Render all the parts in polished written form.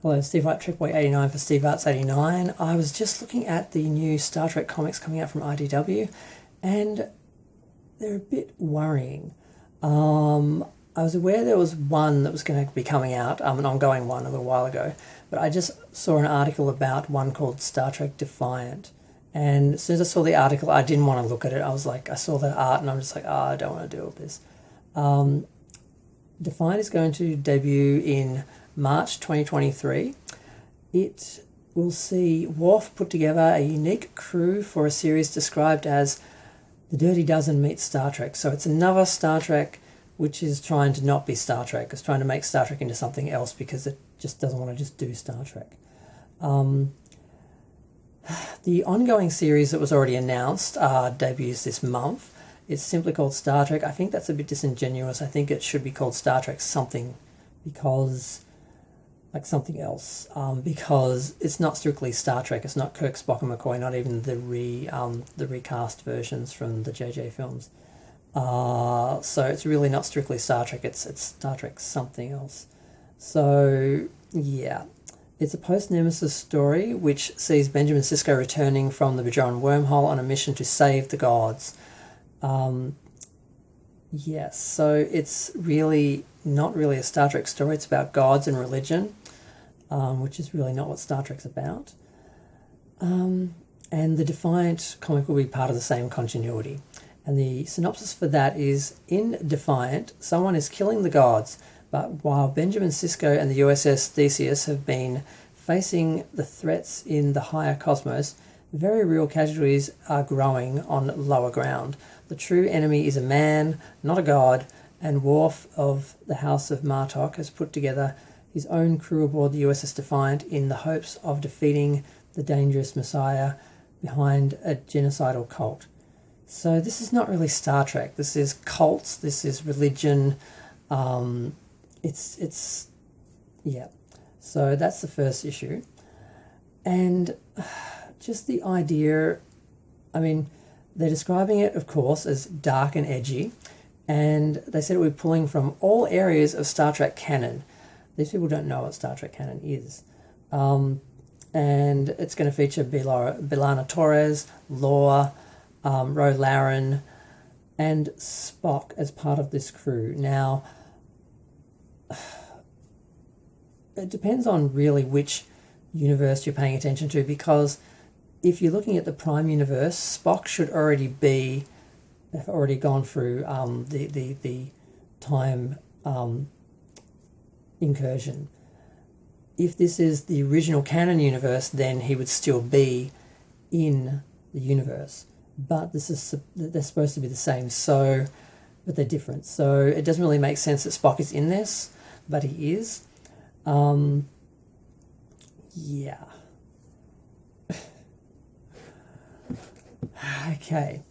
Hello, Steve Art, Triple 89 for Steve Arts 89. I was just looking at the new Star Trek comics coming out from IDW, and they're a bit worrying. I was aware there was one that was going to be coming out, an ongoing one a little while ago, but I just saw an article about one called Star Trek Defiant. And as soon as I saw the article, I didn't want to look at it. I was like, I saw the art and I'm just like, I don't want to deal with this. Defiant is going to debut in March 2023. It will see Worf put together a unique crew for a series described as The Dirty Dozen meets Star Trek. So it's another Star Trek which is trying to not be Star Trek. It's trying to make Star Trek into something else because it just doesn't want to just do Star Trek. The ongoing series that was already announced debuts this month. It's simply called Star Trek. I think that's a bit disingenuous. I think it should be called Star Trek something, because like something else, because it's not strictly Star Trek. It's not Kirk, Spock and McCoy, not even the recast versions from the JJ films. So it's really not strictly Star Trek. It's Star Trek something else. So yeah, it's a post-Nemesis story which sees Benjamin Sisko returning from the Bajoran wormhole on a mission to save the gods. Yes, so it's really not really a Star Trek story. It's about gods and religion, which is really not what Star Trek's about. And the Defiant comic will be part of the same continuity. And the synopsis for that is, in Defiant, someone is killing the gods, but while Benjamin Sisko and the USS Theseus have been facing the threats in the higher cosmos, very real casualties are growing on lower ground. The true enemy is a man, not a god, and Worf of the House of Martok has put together his own crew aboard the USS Defiant in the hopes of defeating the dangerous messiah behind a genocidal cult. So this is not really Star Trek. This is cults. This is religion. It's yeah. So that's the first issue. And just the idea, I mean, they're describing it, of course, as dark and edgy. And they said we're pulling from all areas of Star Trek canon. These people don't know what Star Trek canon is. And it's going to feature B'Elanna Torres, Lore, Ro Laren, and Spock as part of this crew. Now, it depends on really which universe you're paying attention to, because if you're looking at the Prime universe, Spock should have already gone through the time incursion. If this is the original canon universe, then he would still be in the universe. But they're supposed to be the same, but they're different. So it doesn't really make sense that Spock is in this, but he is. Yeah. Okay.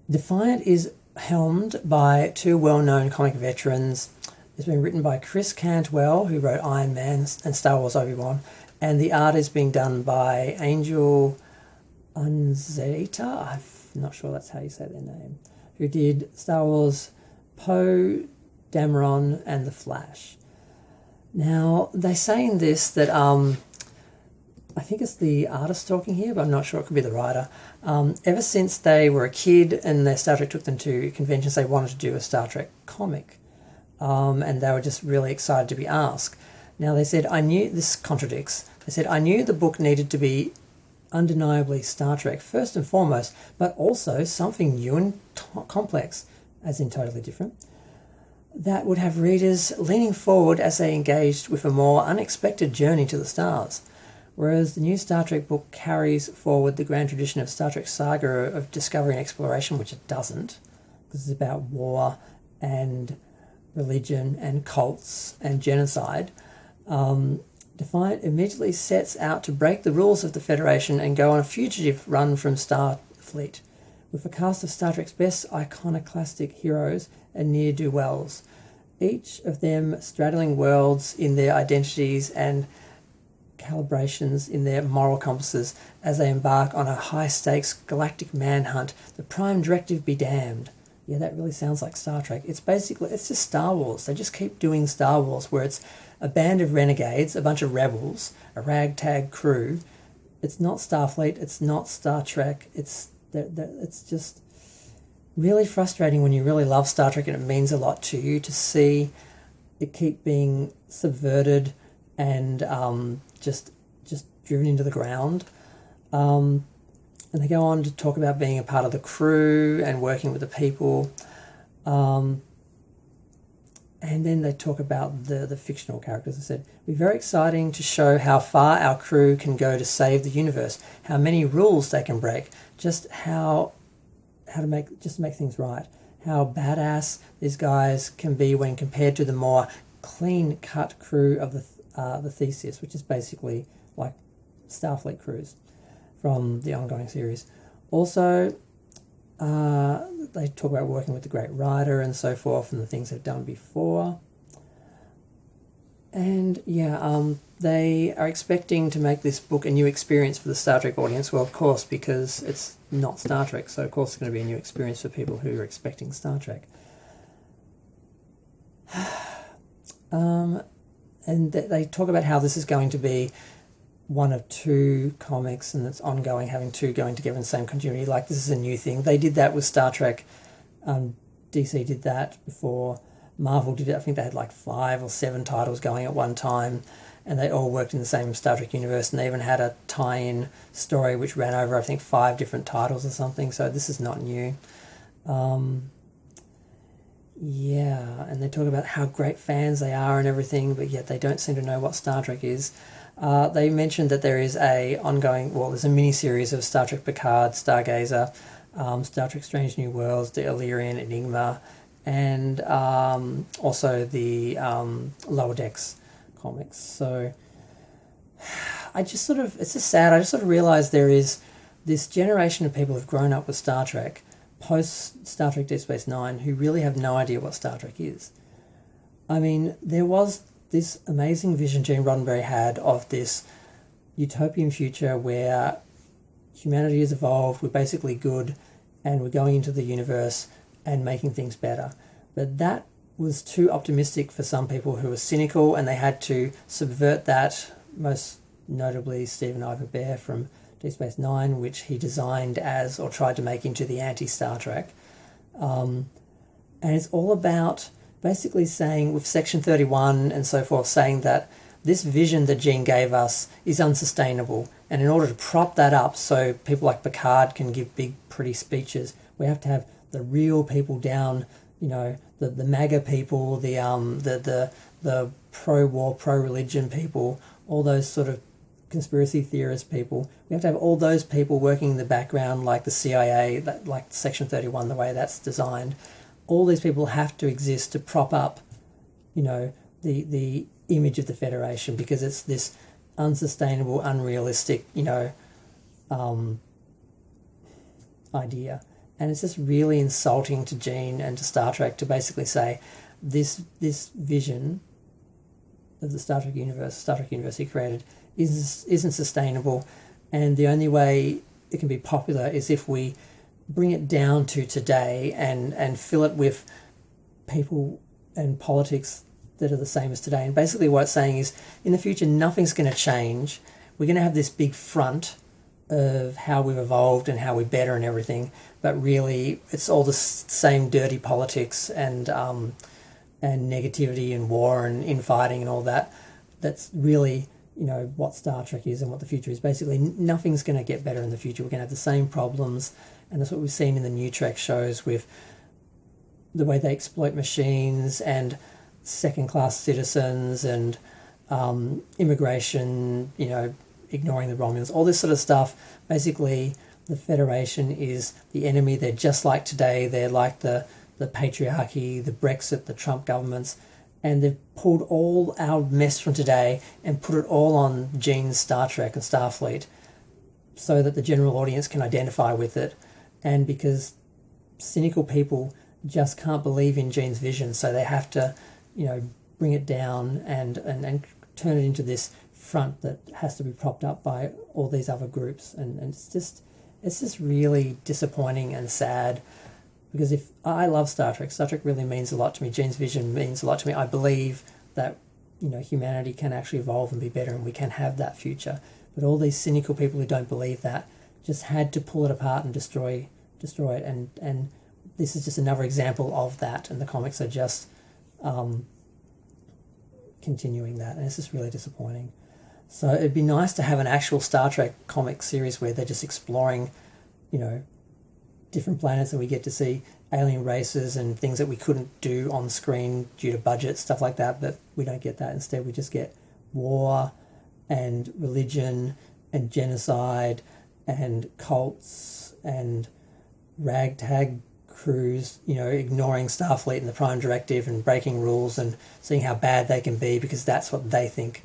Defiant is helmed by two well-known comic veterans. It's been written by Chris Cantwell, who wrote Iron Man and Star Wars Obi-Wan, and the art is being done by Angel Unzeta, I'm not sure that's how you say their name, who did Star Wars Poe, Dameron, and The Flash. Now, they say in this that, I think it's the artist talking here, but I'm not sure, it could be the writer. Ever since they were a kid and their Star Trek took them to conventions, they wanted to do a Star Trek comic. And they were just really excited to be asked. Now, they said, this contradicts. They said, I knew the book needed to be undeniably Star Trek first and foremost, but also something new and complex, as in totally different, that would have readers leaning forward as they engaged with a more unexpected journey to the stars. Whereas the new Star Trek book carries forward the grand tradition of Star Trek saga of discovery and exploration, which it doesn't, because it's about war and religion and cults and genocide. Defiant immediately sets out to break the rules of the Federation and go on a fugitive run from Starfleet, with a cast of Star Trek's best iconoclastic heroes and ne'er-do-wells, each of them straddling worlds in their identities and calibrations in their moral compasses as they embark on a high-stakes galactic manhunt. The Prime Directive be damned. Yeah, that really sounds like Star Trek. It's just Star Wars. They just keep doing Star Wars, where it's a band of renegades, a bunch of rebels, a ragtag crew. It's not Starfleet, it's not Star Trek, it's just really frustrating when you really love Star Trek and it means a lot to you to see it keep being subverted and just driven into the ground. And they go on to talk about being a part of the crew and working with the people. And then they talk about the fictional characters. They said, "It'd be very exciting to show how far our crew can go to save the universe, how many rules they can break, just how to make things right, how badass these guys can be when compared to the more clean-cut crew of the Theseus," which is basically like Starfleet crews from the ongoing series. Also, they talk about working with the great writer and so forth and the things they've done before. And they are expecting to make this book a new experience for the Star Trek audience. Well, of course, because it's not Star Trek, so of course it's going to be a new experience for people who are expecting Star Trek. And they talk about how this is going to be one of two comics and it's ongoing, having two going together in the same continuity. Like, this is a new thing. They did that with Star Trek. DC did that before. Marvel did it. I think they had like 5 or 7 titles going at one time, and they all worked in the same Star Trek universe, and they even had a tie-in story which ran over, I think, 5 different titles or something. So this is not new. And they talk about how great fans they are and everything, but yet they don't seem to know what Star Trek is. They mentioned that there is there's a mini-series of Star Trek Picard, Stargazer, Star Trek Strange New Worlds, the Illyrian Enigma, and also the Lower Decks comics. So it's just sad. I just sort of realised there is this generation of people who've grown up with Star Trek, post Star Trek Deep Space Nine, who really have no idea what Star Trek is. I mean, there was this amazing vision Gene Roddenberry had of this utopian future where humanity has evolved, we're basically good, and we're going into the universe and making things better. But that was too optimistic for some people who were cynical, and they had to subvert that, most notably Stephen Ivan Bear from Deep Space Nine, which he designed as, or tried to make into, the anti-Star Trek. And it's all about basically saying, with Section 31 and so forth, saying that this vision that Gene gave us is unsustainable, and in order to prop that up so people like Picard can give big, pretty speeches, we have to have the real people down, the MAGA people, the pro-war, pro-religion people, all those sort of conspiracy theorist people. We have to have all those people working in the background, like the CIA, like Section 31, the way that's designed. All these people have to exist to prop up, the image of the Federation, because it's this unsustainable, unrealistic, idea. And it's just really insulting to Gene and to Star Trek to basically say this vision of the Star Trek universe he created isn't sustainable, and the only way it can be popular is if we bring it down to today and fill it with people and politics that are the same as today. And basically what it's saying is, in the future, nothing's going to change. We're going to have this big front of how we've evolved and how we're better and everything, but really it's all the same dirty politics and negativity and war and infighting and all that. That's really, what Star Trek is and what the future is. Basically, nothing's going to get better in the future. We're going to have the same problems, and that's what we've seen in the new Trek shows with the way they exploit machines and second-class citizens and immigration, ignoring the Romulans, all this sort of stuff. Basically, the Federation is the enemy. They're just like today. They're like the patriarchy, the Brexit, the Trump governments, and they've pulled all our mess from today and put it all on Gene's Star Trek and Starfleet so that the general audience can identify with it. And because cynical people just can't believe in Gene's vision, so they have to, bring it down and turn it into this front that has to be propped up by all these other groups. And it's just really disappointing and sad, because if I love Star Trek really means a lot to me. Gene's vision means a lot to me. I believe that humanity can actually evolve and be better, and we can have that future. But all these cynical people who don't believe that just had to pull it apart and destroy it, and this is just another example of that, and the comics are just continuing that, and it's just really disappointing. So it'd be nice to have an actual Star Trek comic series where they're just exploring, different planets, and we get to see alien races and things that we couldn't do on screen due to budget, stuff like that, but we don't get that. Instead, we just get war and religion and genocide and cults and ragtag crews, ignoring Starfleet and the Prime Directive and breaking rules and seeing how bad they can be because that's what they think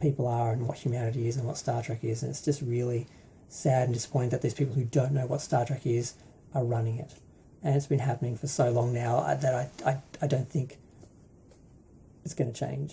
people are and what humanity is and what Star Trek is. And it's just really sad and disappointing that these people who don't know what Star Trek is are running it. And it's been happening for so long now that I don't think it's going to change.